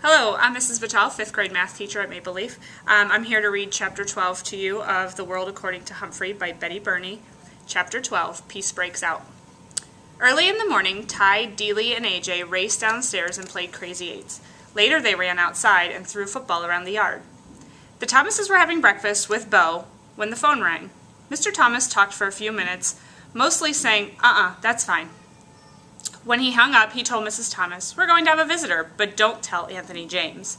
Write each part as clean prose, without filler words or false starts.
Hello, I'm Mrs. Buttolph, 5th grade math teacher at Maple Leaf. I'm here to read Chapter 12 to you of The World According to Humphrey by Betty Burney. Chapter 12, Peace Breaks Out. Early in the morning, Ty, Dealey, and AJ raced downstairs and played Crazy Eights. Later, they ran outside and threw football around the yard. The Thomases were having breakfast with Bo when the phone rang. Mr. Thomas talked for a few minutes, mostly saying, that's fine. When he hung up, he told Mrs. Thomas, "We're going to have a visitor, but don't tell Anthony James."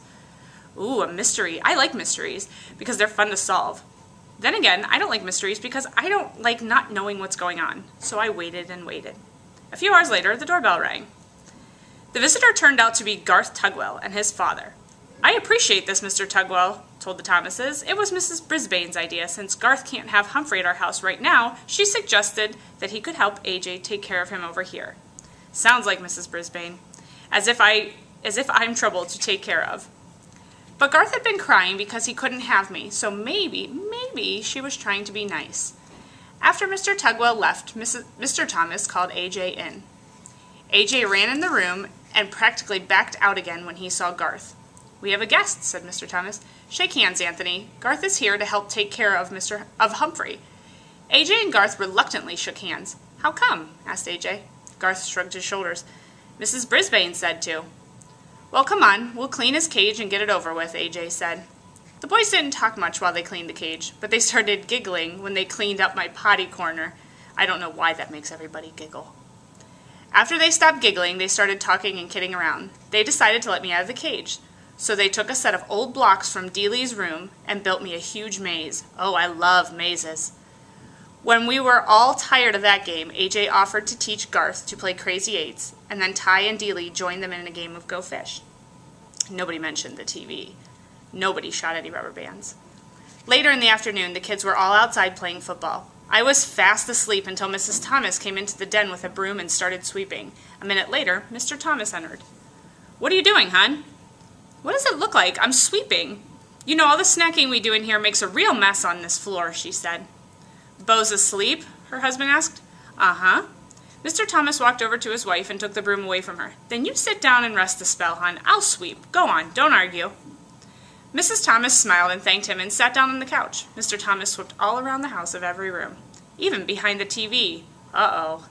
Ooh, a mystery. I like mysteries because they're fun to solve. Then again, I don't like mysteries because I don't like not knowing what's going on. So I waited and waited. A few hours later, the doorbell rang. The visitor turned out to be Garth Tugwell and his father. "I appreciate this, Mr. Tugwell," told the Thomases. "It was Mrs. Brisbane's idea. Since Garth can't have Humphrey at our house right now, she suggested that he could help AJ take care of him over here." Sounds like Mrs. Brisbane. As if I'm trouble to take care of. But Garth had been crying because he couldn't have me, so maybe she was trying to be nice. After Mr. Tugwell left, Mr. Thomas called AJ in. AJ ran in the room and practically backed out again when he saw Garth. "We have a guest," said Mr. Thomas. "Shake hands, Anthony. Garth is here to help take care of Humphrey." AJ and Garth reluctantly shook hands. "How come?" asked AJ. Garth shrugged his shoulders. "Mrs. Brisbane said to." "Well, come on, we'll clean his cage and get it over with," AJ said. The boys didn't talk much while they cleaned the cage, but they started giggling when they cleaned up my potty corner. I don't know why that makes everybody giggle. After they stopped giggling, they started talking and kidding around. They decided to let me out of the cage, so they took a set of old blocks from Dealey's room and built me a huge maze. Oh, I love mazes. When we were all tired of that game, AJ offered to teach Garth to play Crazy Eights, and then Ty and Dealey joined them in a game of Go Fish. Nobody mentioned the TV. Nobody shot any rubber bands. Later in the afternoon, the kids were all outside playing football. I was fast asleep until Mrs. Thomas came into the den with a broom and started sweeping. A minute later, Mr. Thomas entered. "What are you doing, hon?" "What does it look like? I'm sweeping. You know, all the snacking we do in here makes a real mess on this floor," she said. "Bo's asleep?" her husband asked. "Uh-huh." Mr. Thomas walked over to his wife and took the broom away from her. "Then you sit down and rest a spell, hon. I'll sweep. Go on, don't argue." Mrs. Thomas smiled and thanked him and sat down on the couch. Mr. Thomas swept all around the house of every room, even behind the TV. Uh-oh.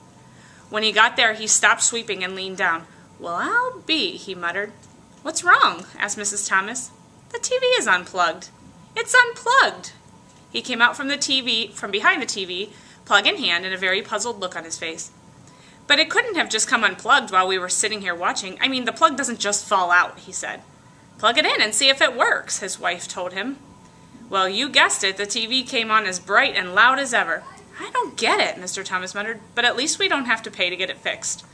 When he got there, he stopped sweeping and leaned down. "Well, I'll be," he muttered. "What's wrong?" asked Mrs. Thomas. "The TV is unplugged." "It's unplugged." He came out from behind the TV, plug in hand, and a very puzzled look on his face. "But it couldn't have just come unplugged while we were sitting here watching. I mean, the plug doesn't just fall out," he said. "Plug it in and see if it works," his wife told him. "Well, you guessed it. The TV came on as bright and loud as ever." "I don't get it," Mr. Thomas muttered, "but at least we don't have to pay to get it fixed."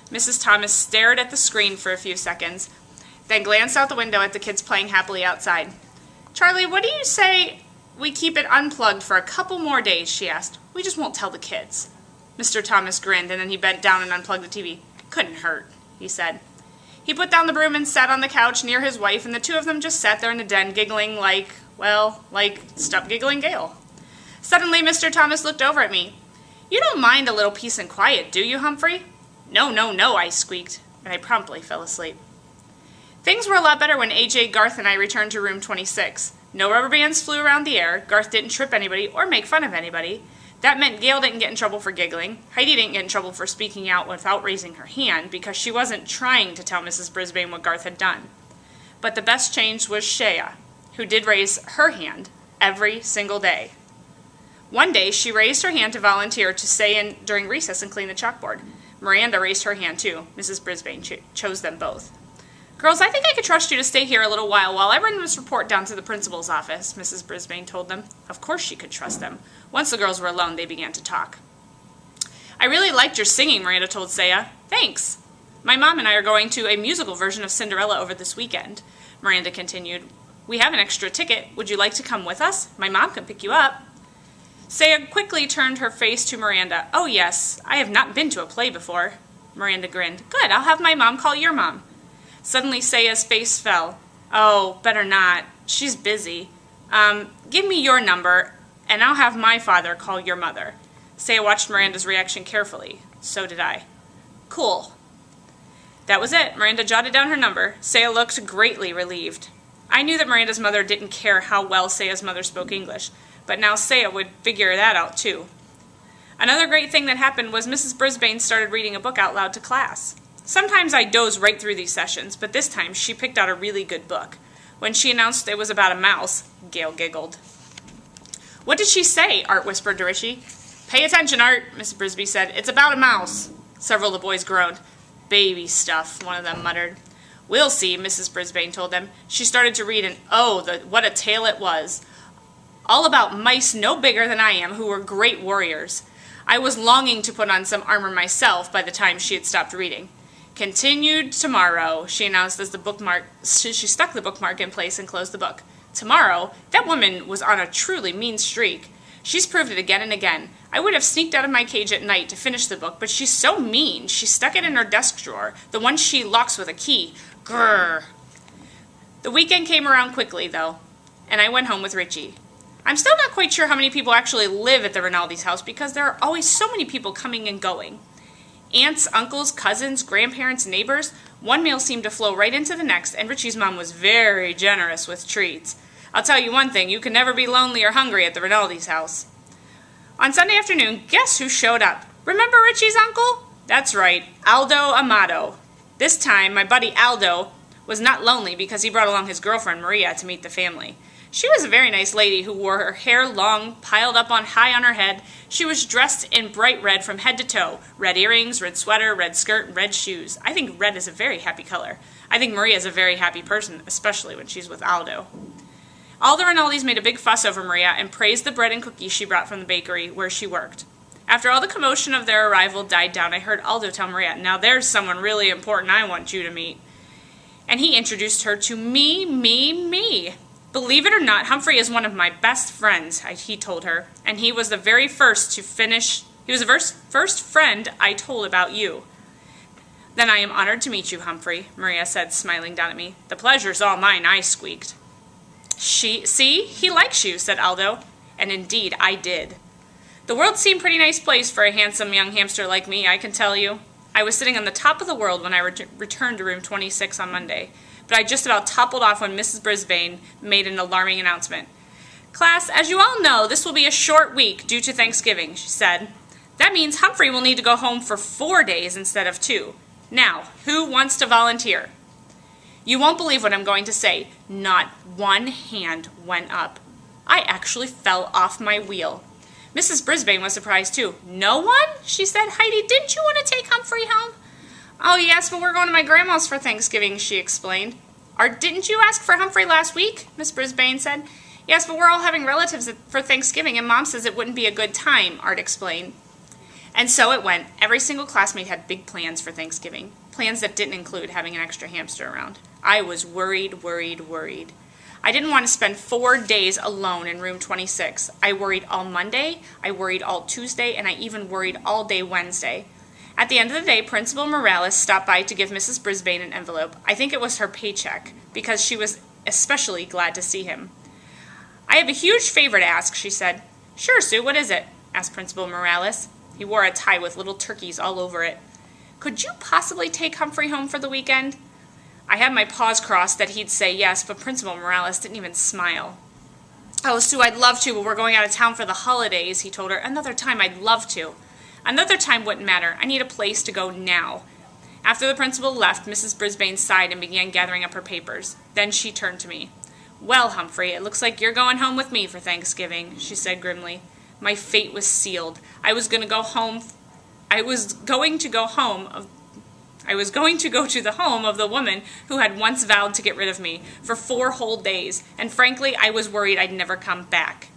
Mrs. Thomas stared at the screen for a few seconds, then glanced out the window at the kids playing happily outside. "Charlie, what do you say we keep it unplugged for a couple more days?" she asked. "We just won't tell the kids." Mr. Thomas grinned, and then he bent down and unplugged the TV. "Couldn't hurt," he said. He put down the broom and sat on the couch near his wife, and the two of them just sat there in the den giggling like Stop Giggling Gale. Suddenly, Mr. Thomas looked over at me. "You don't mind a little peace and quiet, do you, Humphrey?" "No, no, no," I squeaked, and I promptly fell asleep. Things were a lot better when AJ, Garth, and I returned to room 26. No rubber bands flew around the air, Garth didn't trip anybody or make fun of anybody. That meant Gail didn't get in trouble for giggling, Heidi didn't get in trouble for speaking out without raising her hand because she wasn't trying to tell Mrs. Brisbane what Garth had done. But the best change was Shea, who did raise her hand every single day. One day, she raised her hand to volunteer to stay in during recess and clean the chalkboard. Miranda raised her hand too. Mrs. Brisbane chose them both. "Girls, I think I could trust you to stay here a little while I run this report down to the principal's office," Mrs. Brisbane told them. Of course she could trust them. Once the girls were alone, they began to talk. "I really liked your singing," Miranda told Saya. "Thanks. My mom and I are going to a musical version of Cinderella over this weekend," Miranda continued. "We have an extra ticket. Would you like to come with us? My mom can pick you up." Saya quickly turned her face to Miranda. "Oh, yes. I have not been to a play before." Miranda grinned. "Good. I'll have my mom call your mom." Suddenly, Saya's face fell. "Oh, better not. She's busy. Give me your number, and I'll have my father call your mother." Saya watched Miranda's reaction carefully. So did I. "Cool." That was it. Miranda jotted down her number. Saya looked greatly relieved. I knew that Miranda's mother didn't care how well Saya's mother spoke English, but now Saya would figure that out too. Another great thing that happened was Mrs. Brisbane started reading a book out loud to class. Sometimes I doze right through these sessions, but this time she picked out a really good book. When she announced it was about a mouse, Gail giggled. What did she say? Art whispered to Richie. Pay attention, Art, Mrs. Brisby said. It's about a mouse. Several of the boys groaned. Baby stuff, one of them muttered. We'll see, Mrs. Brisbane told them. She started to read, and what a tale it was. All about mice no bigger than I am who were great warriors. I was longing to put on some armor myself by the time she had stopped reading. Continued tomorrow, she announced as she stuck the bookmark in place and closed the book. Tomorrow? That woman was on a truly mean streak. She's proved it again and again. I would have sneaked out of my cage at night to finish the book, but she's so mean. She stuck it in her desk drawer, the one she locks with a key. Grrr. The weekend came around quickly, though, and I went home with Richie. I'm still not quite sure how many people actually live at the Rinaldi's house because there are always so many people coming and going. Aunts, uncles, cousins, grandparents, neighbors. One meal seemed to flow right into the next, and Richie's mom was very generous with treats. I'll tell you one thing, you can never be lonely or hungry at the Rinaldi's house. On Sunday afternoon, guess who showed up? Remember Richie's uncle? That's right, Aldo Amato. This time, my buddy Aldo was not lonely because he brought along his girlfriend Maria to meet the family. She was a very nice lady who wore her hair long, piled up high on her head. She was dressed in bright red from head to toe. Red earrings, red sweater, red skirt, and red shoes. I think red is a very happy color. I think Maria is a very happy person, especially when she's with Aldo. All the Rinaldis made a big fuss over Maria and praised the bread and cookies she brought from the bakery where she worked. After all the commotion of their arrival died down, I heard Aldo tell Maria, "Now there's someone really important I want you to meet." And he introduced her to me. Believe it or not, Humphrey is one of my best friends, he told her, and he was the very first to finish. He was the first friend I told about you. Then I am honored to meet you, Humphrey, Maria said, smiling down at me. The pleasure's all mine, I squeaked. See, he likes you, said Aldo, and indeed I did. The world seemed a pretty nice place for a handsome young hamster like me, I can tell you. I was sitting on the top of the world when I returned to room 26 on Monday. But I just about toppled off when Mrs. Brisbane made an alarming announcement. Class, as you all know, this will be a short week due to Thanksgiving, she said. That means Humphrey will need to go home for 4 days instead of 2. Now, who wants to volunteer? You won't believe what I'm going to say. Not one hand went up. I actually fell off my wheel. Mrs. Brisbane was surprised too. No one? She said. Heidi, didn't you want to take Humphrey home? Oh, yes, but we're going to my grandma's for Thanksgiving, she explained. Didn't you ask for Humphrey last week? Miss Brisbane said. Yes, but we're all having relatives for Thanksgiving, and Mom says it wouldn't be a good time, Art explained. And so it went. Every single classmate had big plans for Thanksgiving, plans that didn't include having an extra hamster around. I was worried. I didn't want to spend 4 days alone in room 26. I worried all Monday, I worried all Tuesday, and I even worried all day Wednesday. At the end of the day, Principal Morales stopped by to give Mrs. Brisbane an envelope. I think it was her paycheck, because she was especially glad to see him. I have a huge favor to ask, she said. Sure, Sue, what is it? Asked Principal Morales. He wore a tie with little turkeys all over it. Could you possibly take Humphrey home for the weekend? I had my paws crossed that he'd say yes, but Principal Morales didn't even smile. Oh, Sue, I'd love to, but we're going out of town for the holidays, he told her. Another time I'd love to. Another time wouldn't matter. I need a place to go now. After the principal left, Mrs. Brisbane sighed and began gathering up her papers. Then she turned to me. Well, Humphrey, it looks like you're going home with me for Thanksgiving, she said grimly. My fate was sealed. I was going to go to the home of the woman who had once vowed to get rid of me for 4 whole days, and frankly, I was worried I'd never come back.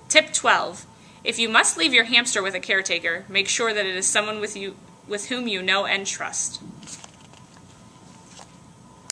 Tip 12. If you must leave your hamster with a caretaker, make sure that it is someone with whom you know and trust.